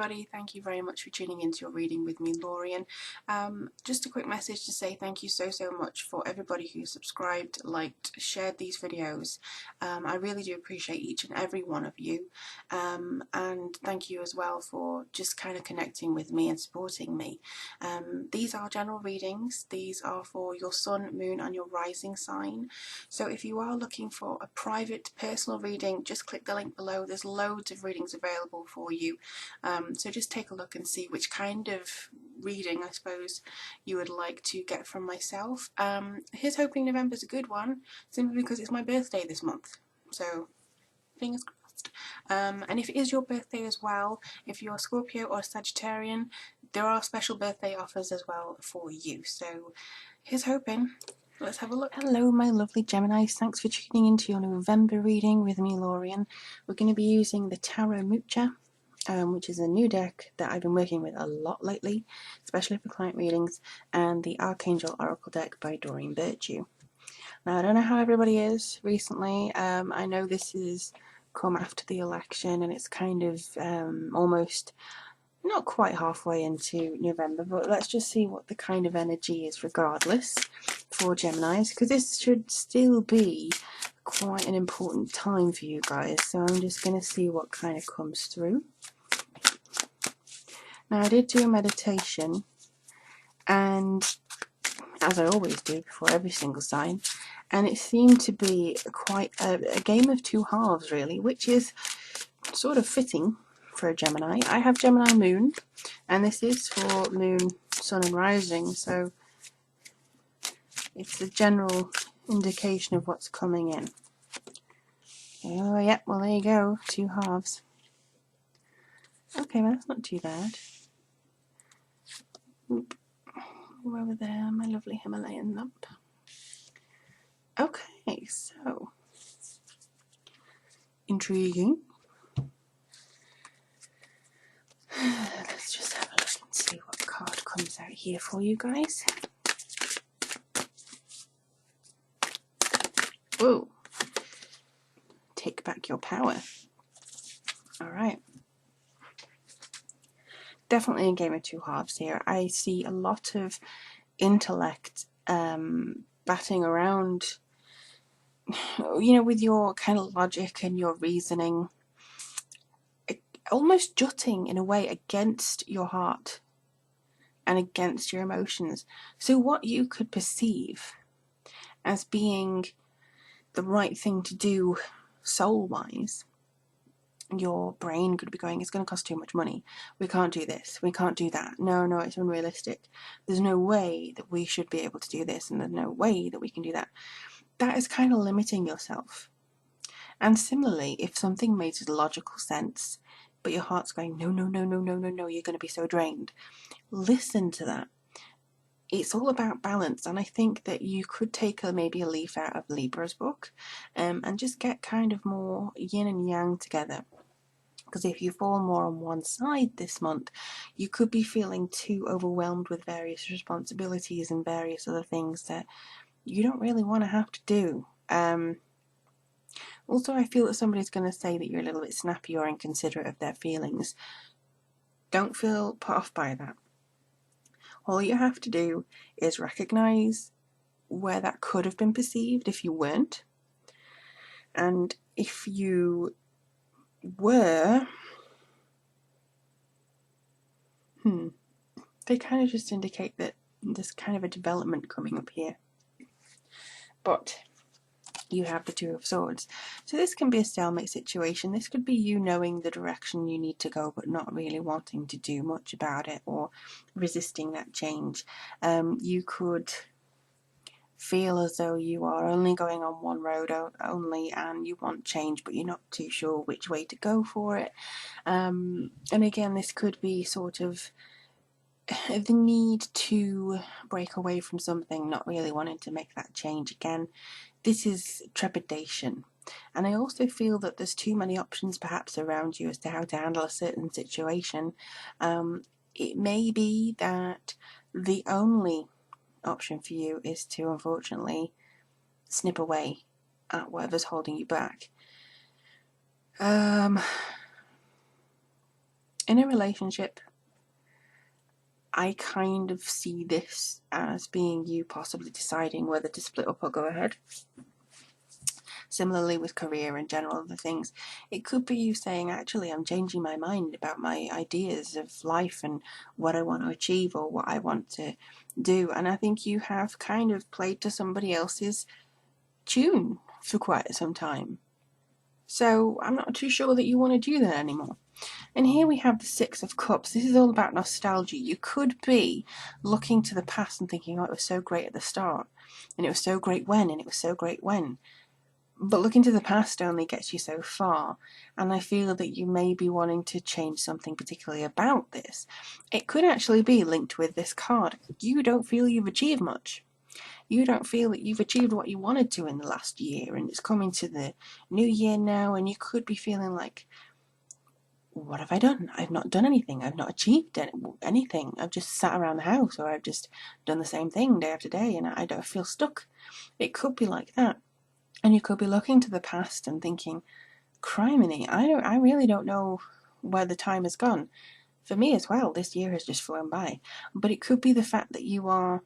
everybody, thank you very much for tuning into your reading with me, Lorien. Just a quick message to say thank you so much for everybody who subscribed, liked, shared these videos. I really do appreciate each and every one of you, and thank you as well for just kind of connecting with me and supporting me. These are general readings. These are for your sun, moon and your rising sign. So if you are looking for a private personal reading, just click the link below. There's loads of readings available for you. So just take a look and see which kind of reading, I suppose, you would like to get from myself. Here's hoping November's a good one, simply because it's my birthday this month. So fingers crossed. And if it is your birthday as well, if you're a Scorpio or a Sagittarian, there are special birthday offers as well for you. So here's hoping. Let's have a look. Hello my lovely Geminis, thanks for tuning into your November reading with me, Lorien. We're going to be using the Tarot Mucha, which is a new deck that I've been working with a lot lately, especially for client readings, and the Archangel Oracle deck by Doreen Virtue. Now I don't know how everybody is recently. I know this is come after the election and it's kind of almost not quite halfway into November, but let's just see what the kind of energy is regardless for Geminis, because this should still be quite an important time for you guys. So I'm just going to see what kind of comes through. Now I did do a meditation, and as I always do before every single sign, and it seemed to be quite a game of two halves really, which is sort of fitting for a Gemini. I have Gemini moon, and this is for moon, sun and rising, so it's a general indication of what's coming in. Oh yeah, well there you go, two halves. Okay, well that's not too bad. Oop. Over there, my lovely Himalayan lump. Okay, so intriguing. Let's just have a look and see what card comes out here for you guys. Whoa! Take back your power. Alright. Definitely a game of two halves here. I see a lot of intellect batting around, you know, with your kind of logic and your reasoning, almost jutting in a way against your heart and against your emotions. So what you could perceive as being the right thing to do soul-wise, your brain could be going, it's going to cost too much money, we can't do this, we can't do that, no, it's unrealistic, there's no way that we should be able to do this, and there's no way that we can do that. That is kind of limiting yourself. And similarly, if something makes logical sense, but your heart's going, no, you're going to be so drained, listen to that. It's all about balance, and I think that you could take maybe a leaf out of Libra's book and just get kind of more yin and yang together. Because if you fall more on one side this month, you could be feeling too overwhelmed with various responsibilities and various other things that you don't really want to have to do. Also, I feel that somebody's going to say that you're a little bit snappy or inconsiderate of their feelings. Don't feel put off by that. All you have to do is recognise where that could have been perceived if you weren't. And if you were, they kind of just indicate that there's kind of a development coming up here. But you have the Two of Swords. So this can be a stalemate situation. This could be you knowing the direction you need to go but not really wanting to do much about it, or resisting that change. You could feel as though you are only going on one road only, and you want change but you're not too sure which way to go for it. And again, this could be sort of the need to break away from something, not really wanting to make that change again. This is trepidation. And I also feel that there's too many options perhaps around you as to how to handle a certain situation. It may be that the only option for you is to unfortunately snip away at whatever's holding you back. And In a relationship, I kind of see this as being you possibly deciding whether to split up or go ahead. Similarly with career and general other things, it could be you saying, actually, I'm changing my mind about my ideas of life and what I want to achieve or what I want to do. And I think you have kind of played to somebody else's tune for quite some time. So I'm not too sure that you want to do that anymore. And here we have the Six of Cups. This is all about nostalgia. You could be looking to the past and thinking, oh, it was so great at the start, and it was so great when, and it was so great when. But looking to the past only gets you so far, and I feel that you may be wanting to change something particularly about this. It could actually be linked with this card. You don't feel you've achieved much. You don't feel that you've achieved what you wanted to in the last year, and it's coming to the new year now, and you could be feeling like, what have I done? I've not done anything. I've not achieved anything. I've just sat around the house, or I've just done the same thing day after day, and I don't feel stuck. It could be like that. And you could be looking to the past and thinking, criminy, I really don't know where the time has gone. For me as well, this year has just flown by. But it could be the fact that you are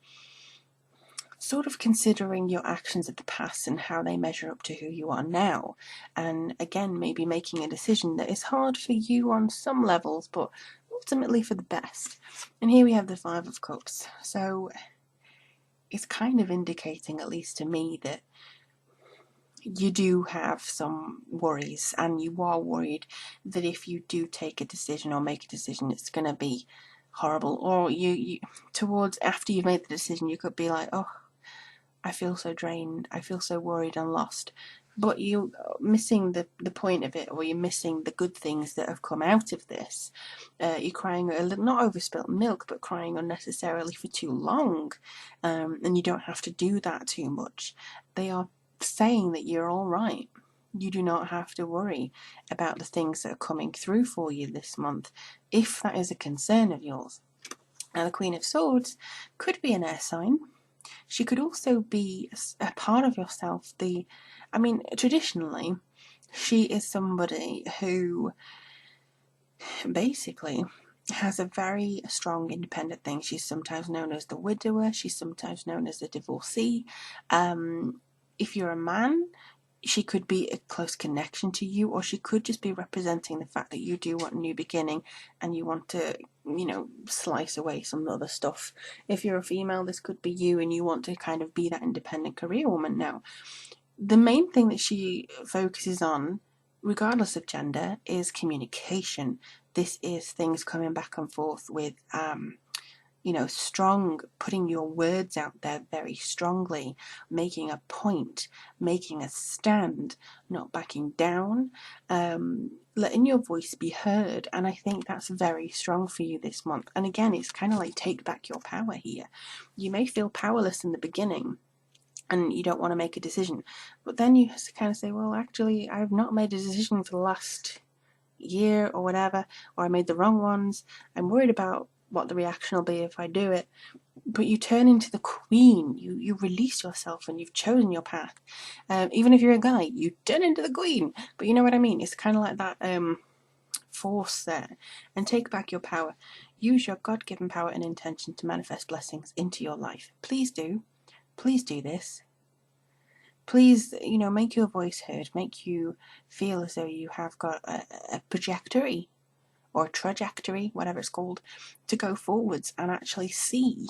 sort of considering your actions of the past and how they measure up to who you are now. And again, maybe making a decision that is hard for you on some levels, but ultimately for the best. And here we have the Five of Cups. So it's kind of indicating, at least to me, that you do have some worries, and you are worried that if you do take a decision or make a decision, it's going to be horrible. Or you towards after you've made the decision, you could be like, oh, I feel so drained, I feel so worried and lost. But you're missing the point of it, or you're missing the good things that have come out of this. You're crying a little, not over spilt milk, but crying unnecessarily for too long. And you don't have to do that too much. They are saying that you're all right. You do not have to worry about the things that are coming through for you this month, if that is a concern of yours. Now, the Queen of Swords could be an air sign. She could also be a part of yourself. Traditionally, she is somebody who basically has a very strong independent thing. She's sometimes known as the widower. She's sometimes known as the divorcee. If you're a man, she could be a close connection to you, or she could just be representing the fact that you do want a new beginning and you want to, slice away some other stuff. If you're a female, this could be you, and you want to kind of be that independent career woman now. The main thing that she focuses on, regardless of gender, is communication. This is things coming back and forth with strong, putting your words out there very strongly, making a point, making a stand, not backing down, letting your voice be heard. And I think that's very strong for you this month. And again, it's kind of like take back your power here. You may feel powerless in the beginning and you don't want to make a decision, but then you kind of say, well, actually, I've not made a decision for the last year or whatever, or I made the wrong ones. I'm worried about what the reaction will be if I do it. But you turn into the queen. You release yourself and you've chosen your path. Even if you're a guy, you turn into the queen. But you know what I mean? It's kind of like that force there. And take back your power. Use your God-given power and intention to manifest blessings into your life. Please do. Please do this. Please, make your voice heard. Make you feel as though you have got a trajectory, or trajectory, whatever it's called, to go forwards and actually see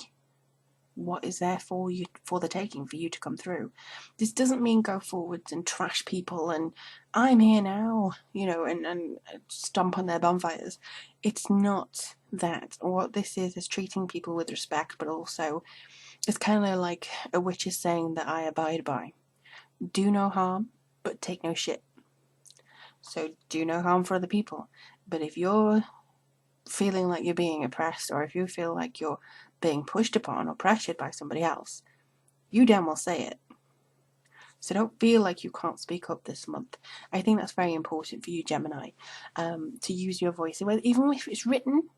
what is there for you, for the taking, for you to come through. This doesn't mean go forwards and trash people and I'm here now, and stomp on their bonfires. It's not that. What this is treating people with respect, but also it's kind of like a witch is saying that I abide by. Do no harm, but take no shit. So do no harm for other people. But if you're feeling like you're being oppressed, or if you feel like you're being pushed upon or pressured by somebody else, you damn well say it. So don't feel like you can't speak up this month. I think that's very important for you, Gemini, to use your voice. Even if it's written,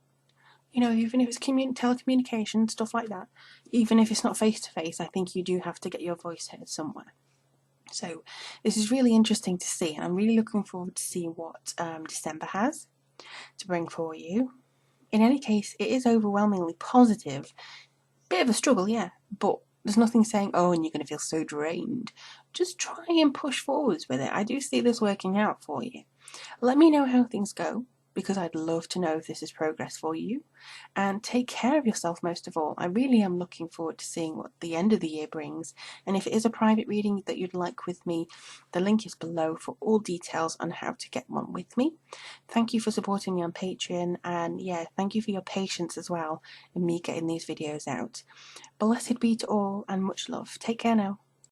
even if it's telecommunication, stuff like that, even if it's not face-to-face, I think you do have to get your voice heard somewhere. So this is really interesting to see, and I'm really looking forward to seeing what December has. to bring for you. In any case, it is overwhelmingly positive. Bit of a struggle, yeah, but there's nothing saying, oh, and you're going to feel so drained. Just try and push forwards with it. I do see this working out for you. Let me know how things go, because I'd love to know if this is progress for you. And take care of yourself most of all. I really am looking forward to seeing what the end of the year brings. And if it is a private reading that you'd like with me, the link is below for all details on how to get one with me. Thank you for supporting me on Patreon, and yeah, thank you for your patience as well in me getting these videos out. Blessed be to all, and much love. Take care now.